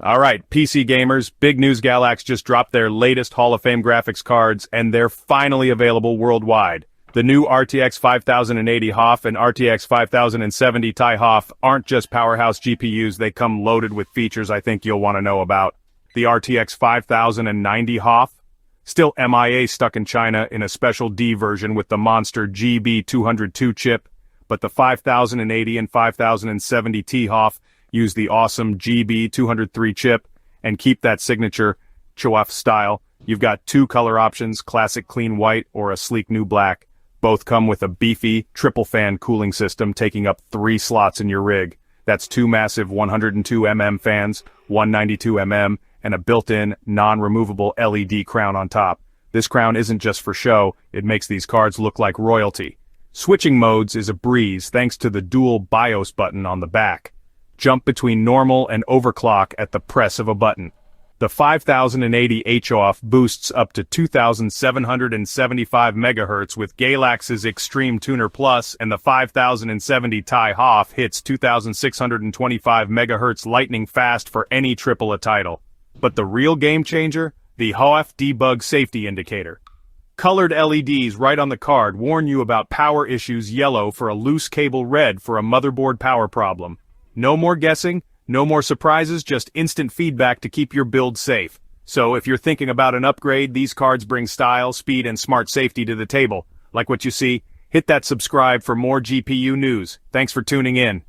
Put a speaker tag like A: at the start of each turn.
A: Alright, PC gamers, big news. GALAX just dropped their latest Hall of Fame graphics cards, and they're finally available worldwide. The new RTX 5080 HOF and RTX 5070 Ti HOF aren't just powerhouse GPUs, they come loaded with features I think you'll want to know about. The RTX 5090 HOF? Still MIA stuck in China in a special D version with the monster GB202 chip, but the 5080 and 5070 Ti HOF use the awesome GB203 chip, and keep that signature HOF style. You've got two color options, classic clean white or a sleek new black. Both come with a beefy, triple-fan cooling system taking up 3 slots in your rig. That's 2 massive 102mm fans, 192mm, and a built-in, non-removable LED crown on top. This crown isn't just for show, it makes these cards look like royalty. Switching modes is a breeze thanks to the dual BIOS button on the back. Jump between normal and overclock at the press of a button. The 5080 HOF boosts up to 2775 MHz with GALAX's Extreme Tuner Plus, and the 5070 Ti HOF hits 2625 MHz lightning fast for any AAA title. But the real game changer? The HOF Debug Safety Indicator. Colored LEDs right on the card warn you about power issues: yellow for a loose cable, red for a motherboard power problem. No more guessing, no more surprises, just instant feedback to keep your build safe. So if you're thinking about an upgrade, these cards bring style, speed, and smart safety to the table. Like what you see? Hit that subscribe for more GPU news. Thanks for tuning in.